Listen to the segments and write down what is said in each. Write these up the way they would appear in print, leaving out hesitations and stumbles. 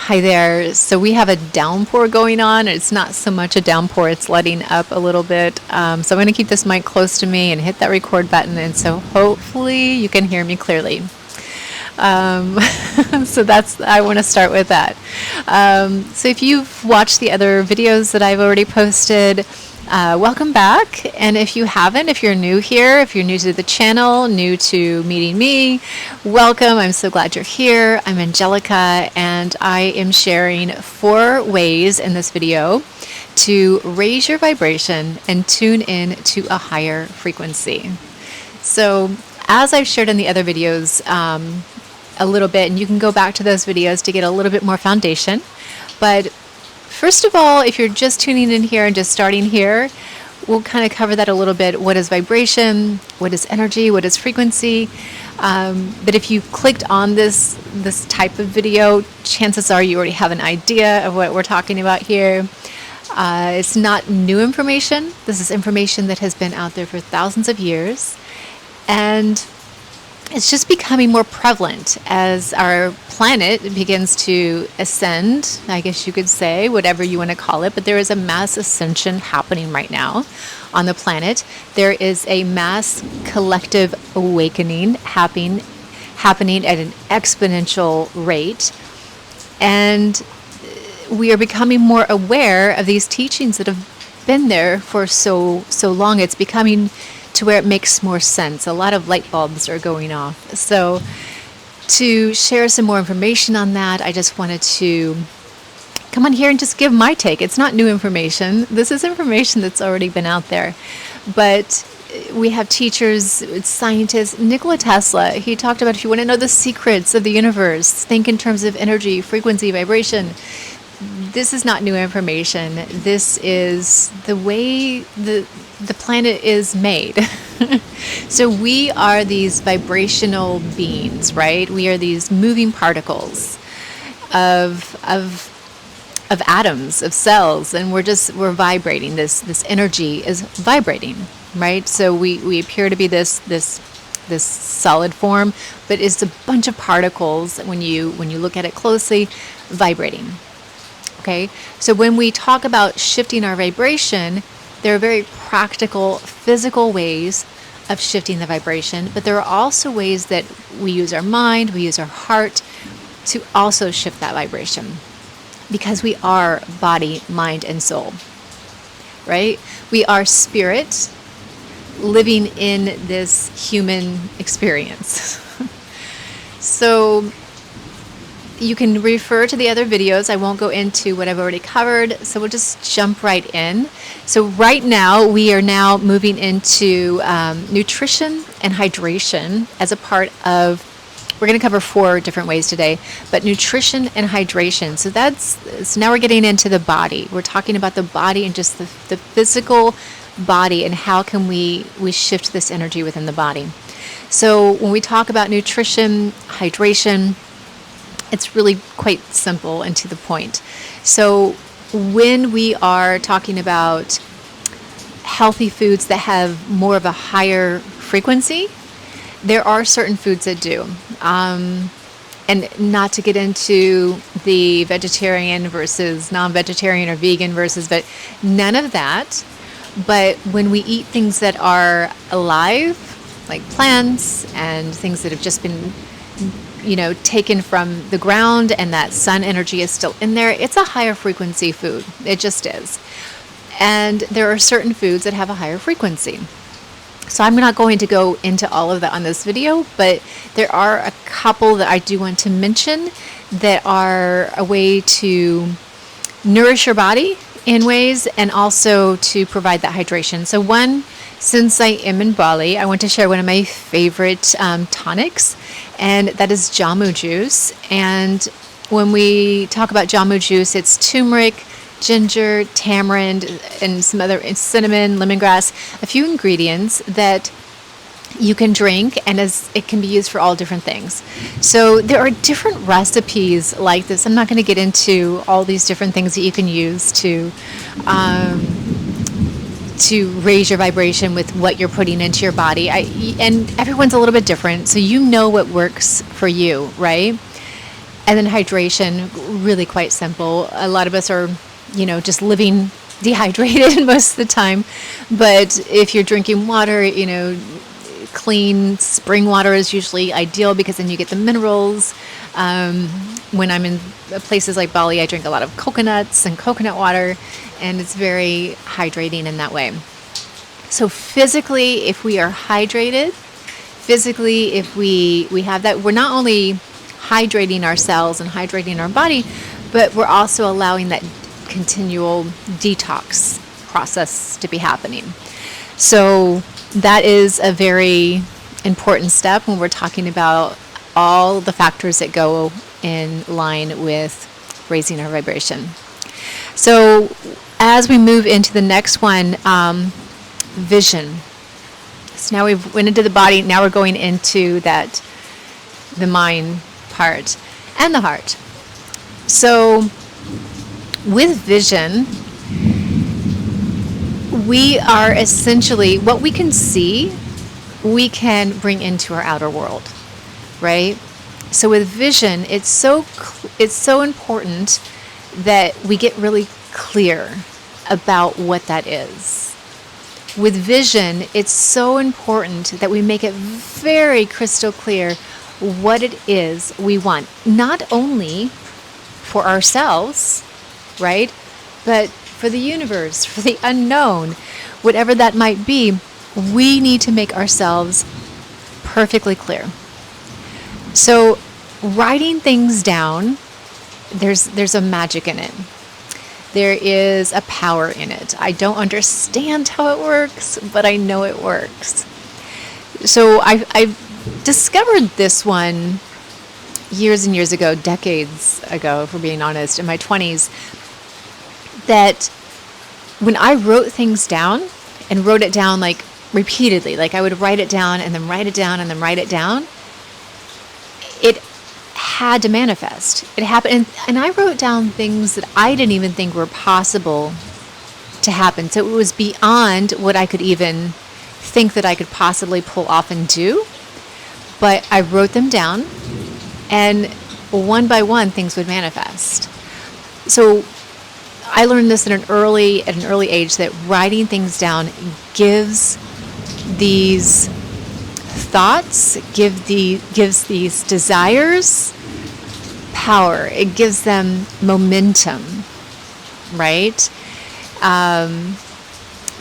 Hi there. So we have a downpour going on. It's not so much a downpour, it's letting up a little bit. So I'm going to keep this mic close to me and hit that record button. And so hopefully you can hear me clearly. Um, I want to start with that. So if you've watched the other videos that I've already posted, welcome back. And if you haven't, if you're new here, if you're new to the channel, new to meeting me, welcome. I'm so glad you're here. I'm Angelica, and I am sharing 4 ways in this video to raise your vibration and tune in to a higher frequency. So as I've shared in the other videos, a little bit, and you can go back to those videos to get a little bit more foundation. But first of all, if you're just tuning in here and just starting here, we'll kind of cover that a little bit. What is vibration? What is energy? What is frequency? But if you clicked on this type of video, chances are you already have an idea of what we're talking about here. It's not new information. This is information that has been out there for thousands of years. And it's just becoming more prevalent as our planet begins to ascend, I guess you could say, whatever you want to call it. But there is a mass ascension happening right now on the planet. There is a mass collective awakening happening at an exponential rate. And we are becoming more aware of these teachings that have been there for so long. It's becoming to where it makes more sense. A lot of light bulbs are going off. So to share some more information on that, I just wanted to come on here and just give my take. It's not new information. This is information that's already been out there. But we have teachers, scientists. Nikola Tesla, he talked about, if you want to know the secrets of the universe, think in terms of energy, frequency, vibration. This is not new information. This is the way the planet is made. So we are these vibrational beings, right? We are these moving particles of atoms, of cells, and we're vibrating. This energy is vibrating, right? So we appear to be this solid form, but it's a bunch of particles when you look at it closely, vibrating. Okay, so when we talk about shifting our vibration, there are very practical, physical ways of shifting the vibration, but there are also ways that we use our mind, we use our heart to also shift that vibration, because we are body, mind, and soul, right? We are spirit living in this human experience. So you can refer to the other videos. I won't go into what I've already covered, so we'll just jump right in. So right now, we are now moving into nutrition and hydration as a part of, we're going to cover 4 different ways today, but nutrition and hydration. So now we're getting into the body. We're talking about the body and just the physical body, and how can we shift this energy within the body. So when we talk about nutrition, hydration, it's really quite simple and to the point. So when we are talking about healthy foods that have more of a higher frequency, there are certain foods that do. And not to get into the vegetarian versus non-vegetarian or vegan versus, but none of that. But when we eat things that are alive, like plants and things that have just been taken from the ground, and that sun energy is still in there, it's a higher frequency food. It just is. And there are certain foods that have a higher frequency. So I'm not going to go into all of that on this video, but there are a couple that I do want to mention that are a way to nourish your body in ways, and also to provide that hydration. So one, since I am in Bali, I want to share one of my favorite tonics, and that is jamu juice. And when we talk about jamu juice, it's turmeric, ginger, tamarind, and some other cinnamon, lemongrass, a few ingredients that you can drink, and it can be used for all different things. So there are different recipes like this. I'm not going to get into all these different things that you can use to raise your vibration with what you're putting into your body. And everyone's a little bit different, so you know what works for you, right? And then hydration, really quite simple. A lot of us are, just living dehydrated most of the time. But if you're drinking water, clean spring water is usually ideal because then you get the minerals. When I'm in places like Bali, I drink a lot of coconuts and coconut water, and it's very hydrating in that way. So physically, if we are hydrated, physically, if we have that, we're not only hydrating our cells and hydrating our body, but we're also allowing that continual detox process to be happening. So that is a very important step when we're talking about all the factors that go in line with raising our vibration. So as we move into the next one, vision. So now we've went into the body, now we're going into the mind part and the heart. So with vision, we are essentially, what we can see, we can bring into our outer world, right? So with vision, it's so important that we get really clear about what that is. With vision, it's so important that we make it very crystal clear what it is we want, not only for ourselves, right? But for the universe, for the unknown, whatever that might be, we need to make ourselves perfectly clear. So writing things down, there's a magic in it. There is a power in it. I don't understand how it works, but I know it works. So I discovered this one years and years ago, decades ago, if we're being honest, in my 20s, that when I wrote things down and wrote it down like repeatedly, like I would write it down and then write it down and then write it down, it had to manifest. It happened. And I wrote down things that I didn't even think were possible to happen. So it was beyond what I could even think that I could possibly pull off and do. But I wrote them down, and one by one, things would manifest. So I learned this at an early age, that writing things down gives these thoughts, gives these desires power. It gives them momentum, right?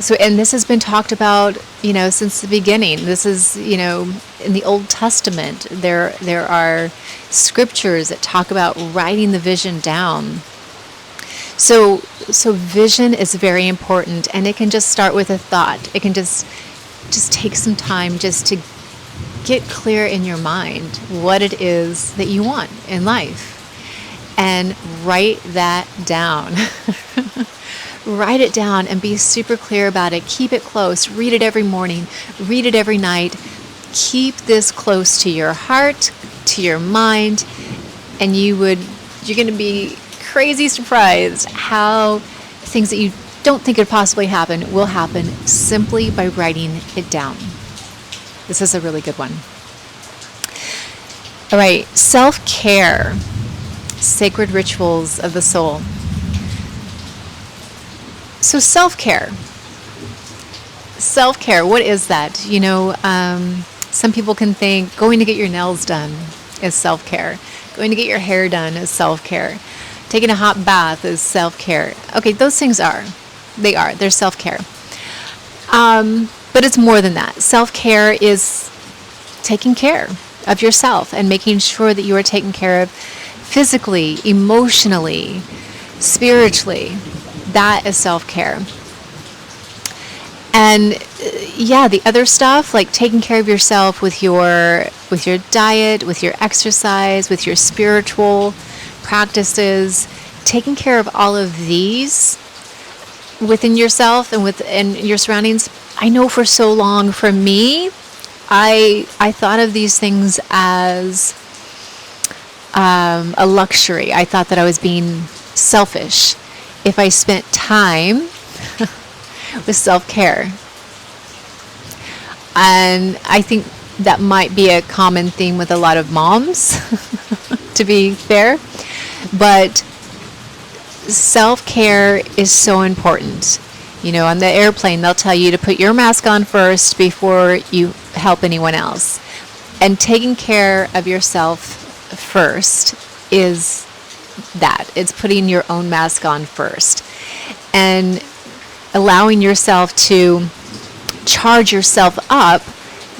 So, and this has been talked about, since the beginning. This is, in the Old Testament, there are scriptures that talk about writing the vision down. So vision is very important, and it can just start with a thought. It can just take some time just to get clear in your mind what it is that you want in life, and write that down. Write it down and be super clear about it. Keep it close. Read it every morning. Read it every night. Keep this close to your heart, to your mind, and you're going to be crazy surprised how things that you don't think could possibly happen will happen simply by writing it down. This is a really good one. All right, self-care, sacred rituals of the soul. So self-care, what is that? Some people can think going to get your nails done is self-care. Going to get your hair done is self-care. Taking a hot bath is self-care. Okay, those things they're self-care. But it's more than that. Self-care is taking care of yourself and making sure that you are taken care of physically, emotionally, spiritually. That is self-care. And the other stuff, like taking care of yourself with your diet, with your exercise, with your spiritual practices, taking care of all of these within yourself and within your surroundings. I know for so long, for me, I thought of these things as a luxury. I thought that I was being selfish if I spent time with self-care. And I think that might be a common theme with a lot of moms to be fair. But self-care is so important. On the airplane, they'll tell you to put your mask on first before you help anyone else. And taking care of yourself first is that. It's putting your own mask on first. And allowing yourself to charge yourself up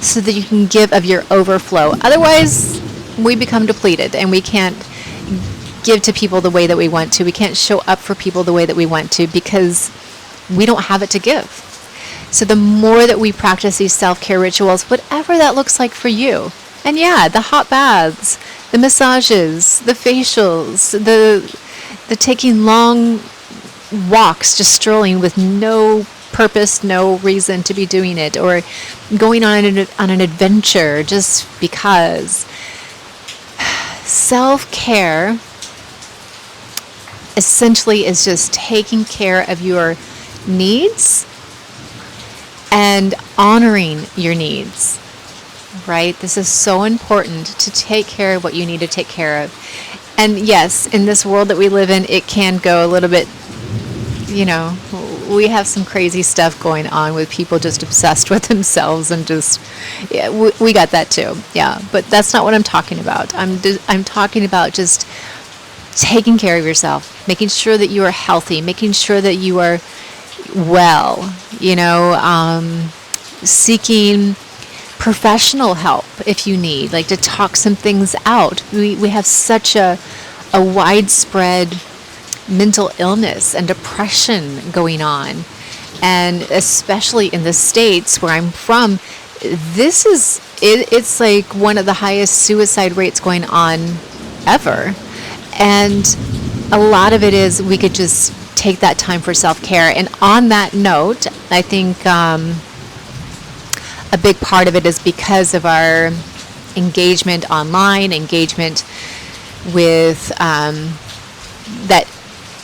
so that you can give of your overflow. Otherwise, we become depleted and we can't give to people the way that we want to. We can't show up for people the way that we want to because we don't have it to give. So the more that we practice these self-care rituals, whatever that looks like for you, and yeah, the hot baths, the massages, the facials, the taking long walks, just strolling with no purpose, no reason to be doing it, or going on an adventure just because. Self-care essentially is just taking care of your needs and honoring your needs, right? This is so important to take care of what you need to take care of. And yes, in this world that we live in, it can go a little bit, we have some crazy stuff going on with people just obsessed with themselves and just, yeah, we got that too. Yeah, but that's not what I'm talking about. I'm talking about just taking care of yourself, making sure that you are healthy, making sure that you are well, seeking professional help if you need, like to talk some things out. We have such a widespread mental illness and depression going on. And especially in the States where I'm from, it's like one of the highest suicide rates going on ever. And a lot of it is we could just take that time for self-care. And on that note, I think a big part of it is because of our engagement online, engagement with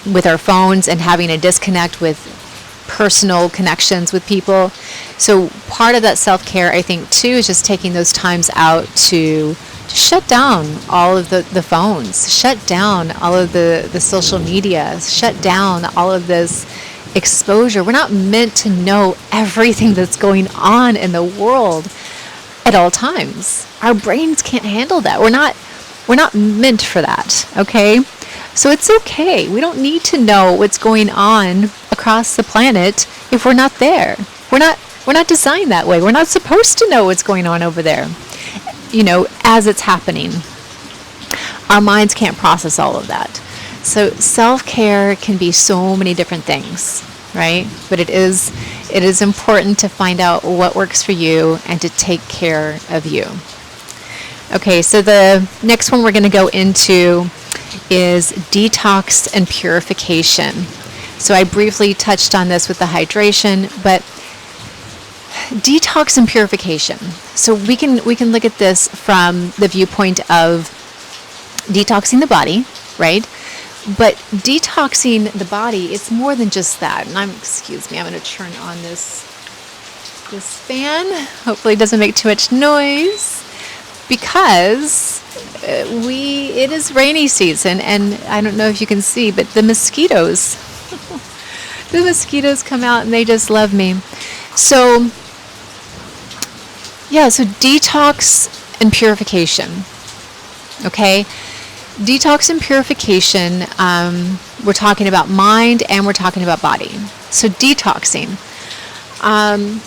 with our phones and having a disconnect with personal connections with people. So part of that self-care, I think, too, is just taking those times out to shut down all of the phones, shut down all of the social media, shut down all of this exposure. We're not meant to know everything that's going on in the world at all times. Our brains can't handle that. We're not meant for that, okay? So it's okay. We don't need to know what's going on across the planet if we're not there. We're not designed that way. We're not supposed to know what's going on over there, as it's happening. Our minds can't process all of that. So self-care can be so many different things, right? But it is important to find out what works for you and to take care of you. Okay, so the next one we're going to go into is detox and purification. So I briefly touched on this with the hydration, but detox and purification. So we can look at this from the viewpoint of detoxing the body, right? But detoxing the body, it's more than just that. And excuse me, I'm going to turn on this fan. Hopefully it doesn't make too much noise, because it is rainy season, and I don't know if you can see, but the mosquitoes come out and they just love me. So detox and purification. Okay, detox and purification, we're talking about mind and we're talking about body. So detoxing, and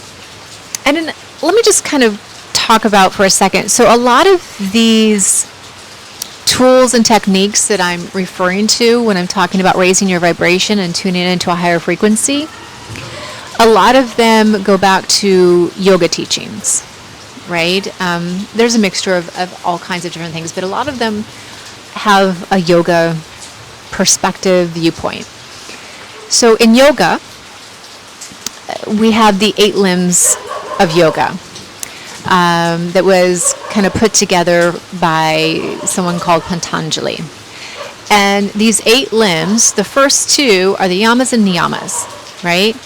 then let me just kind of talk about for a second. So a lot of these tools and techniques that I'm referring to when I'm talking about raising your vibration and tuning into a higher frequency, a lot of them go back to yoga teachings, right? There's a mixture of all kinds of different things, but a lot of them have a yoga perspective viewpoint. So in yoga, we have the 8 limbs of yoga. That was kind of put together by someone called Patanjali. And these 8 limbs, the first 2 are the yamas and niyamas, right?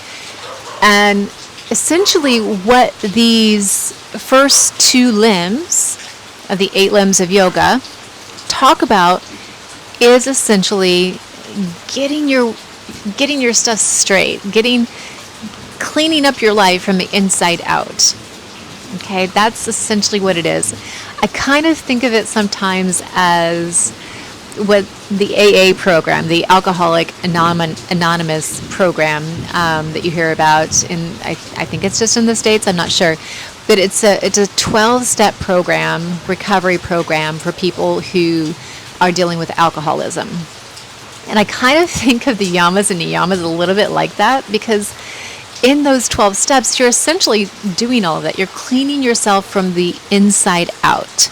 And essentially what these first 2 limbs of the 8 limbs of yoga talk about is essentially getting your stuff straight, cleaning up your life from the inside out. Okay, that's essentially what it is. I kind of think of it sometimes as what the AA program, the Alcoholic Anonymous program that you hear about in, I think it's just in the States, I'm not sure. But it's a 12-step program, recovery program for people who are dealing with alcoholism. And I kind of think of the yamas and niyamas a little bit like that, because in those 12 steps, you're essentially doing all of that. You're cleaning yourself from the inside out.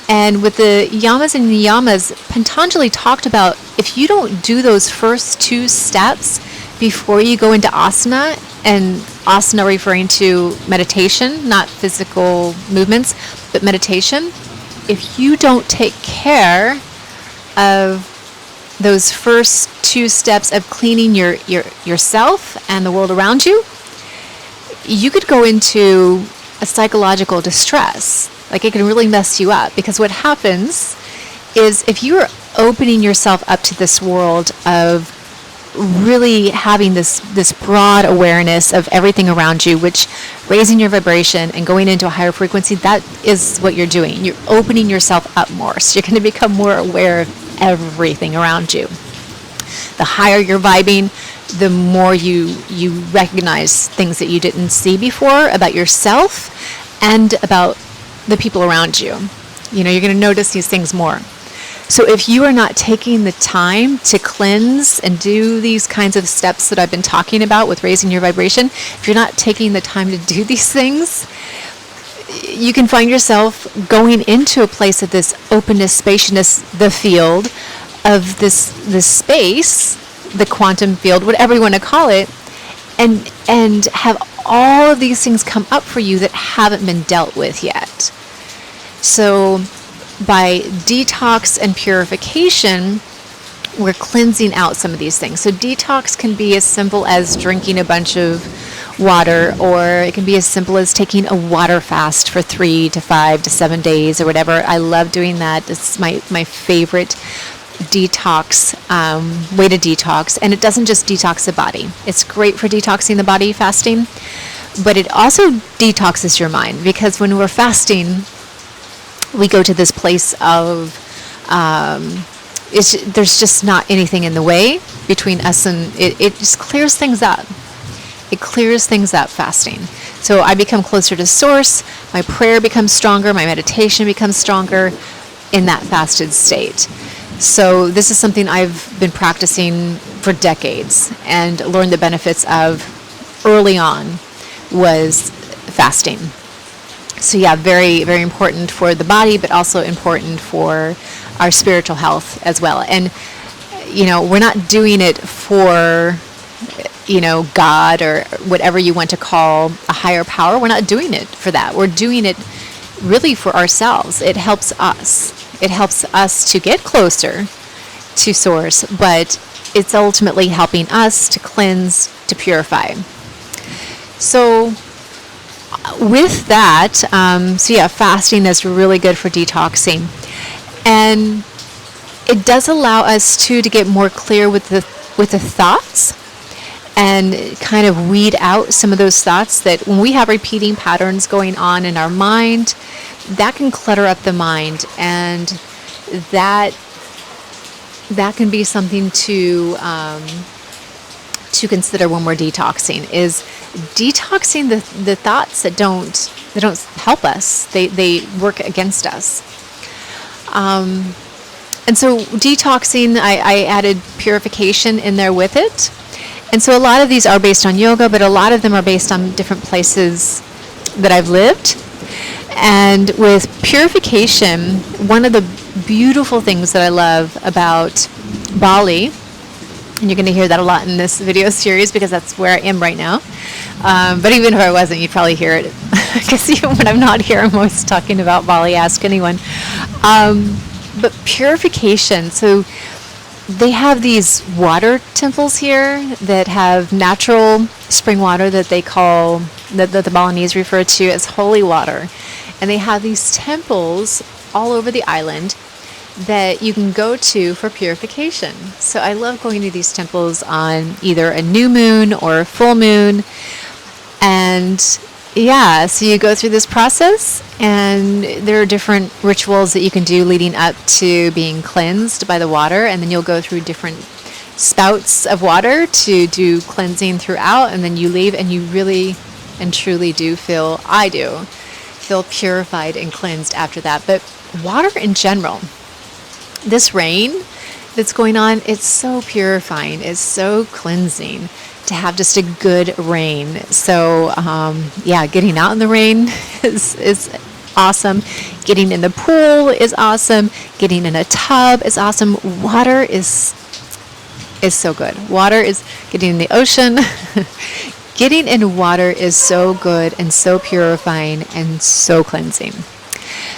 And with the yamas and niyamas, Patanjali talked about if you don't do those first 2 steps before you go into asana, and asana referring to meditation, not physical movements, but meditation, if you don't take care of those first 2 steps of cleaning yourself and the world around you, you could go into a psychological distress. Like, it can really mess you up, because what happens is if you are opening yourself up to this world of really having this broad awareness of everything around you, which raising your vibration and going into a higher frequency, that is what you're doing. You're opening yourself up more. So you're going to become more aware of everything around you. The higher you're vibing, the more you recognize things that you didn't see before about yourself and about the people around you. You're going to notice these things more. So if you are not taking the time to cleanse and do these kinds of steps that I've been talking about with raising your vibration, if you're not taking the time to do these things, you can find yourself going into a place of this openness, spaciousness, the field of this space, the quantum field, whatever you want to call it, and have all of these things come up for you that haven't been dealt with yet. So by detox and purification, we're cleansing out some of these things. So detox can be as simple as drinking a bunch of water, or it can be as simple as taking a water fast for 3 to 5 to 7 days or whatever. I love doing that. It's my favorite detox, way to detox. And it doesn't just detox the body. It's great for detoxing the body, fasting, but it also detoxes your mind, because when we're fasting, we go to this place of there's just not anything in the way between us, and it just clears things up. It clears things up, fasting. So I become closer to source, my prayer becomes stronger, my meditation becomes stronger in that fasted state. So this is something I've been practicing for decades and learned the benefits of early on, was fasting. So yeah, very, very important for the body, but also important for our spiritual health as well. And, we're not doing it for, God or whatever you want to call a higher power. We're not doing it for that. We're doing it really for ourselves. It helps us. It helps us to get closer to source, but it's ultimately helping us to cleanse, to purify. So with that, fasting is really good for detoxing, and it does allow us to get more clear with the thoughts, and kind of weed out some of those thoughts that when we have repeating patterns going on in our mind, that can clutter up the mind, and that can be something to consider when we're detoxing, is detoxing the thoughts that don't help us. They work against us. And so detoxing, I added purification in there with it. And so a lot of these are based on yoga, but a lot of them are based on different places that I've lived. And with purification, one of the beautiful things that I love about Bali, and you're going to hear that a lot in this video series because that's where I am right now. But even if I wasn't, you'd probably hear it. Because even when I'm not here, I'm always talking about Bali, ask anyone. But purification, so they have these water temples here that have natural spring water that they call, that the Balinese refer to as holy water. And they have these temples all over the island that you can go to for purification. So I love going to these temples on either a new moon or a full moon. And yeah, so you go through this process, and there are different rituals that you can do leading up to being cleansed by the water. And then you'll go through different spouts of water to do cleansing throughout. And then you leave, and you really and truly do feel, I do, feel purified and cleansed after that. But water in general, this rain that's going on, it's so purifying, it's so cleansing to have just a good rain. So yeah, getting out in the rain is awesome. Getting in the pool is awesome. Getting in a tub is awesome. Water is so good. Water is getting in the ocean. Getting in water is so good and so purifying and so cleansing.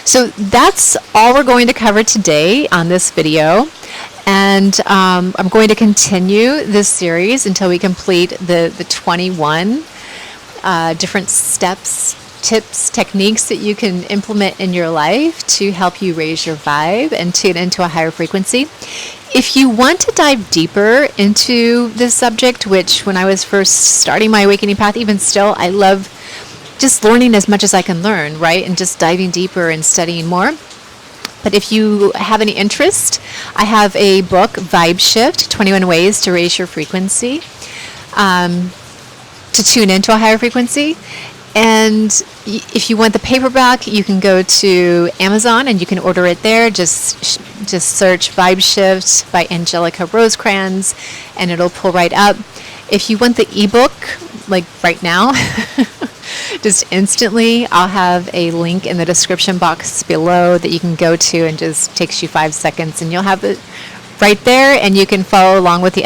So that's all we're going to cover today on this video. And I'm going to continue this series until we complete the 21 different steps, tips, techniques that you can implement in your life to help you raise your vibe and tune into a higher frequency. If you want to dive deeper into this subject, which when I was first starting my awakening path, even still, I love just learning as much as I can learn, right? And just diving deeper and studying more. But if you have any interest, I have a book, Vibe Shift, 21 Ways to Raise Your Frequency, to tune into a higher frequency. And if you want the paperback, you can go to Amazon and you can order it there. Just search Vibe Shift by Angelica Rosecrans, and it'll pull right up. If you want the ebook, like right now, just instantly, I'll have a link in the description box below that you can go to, and just takes you 5 seconds, and you'll have it right there, and you can follow along with the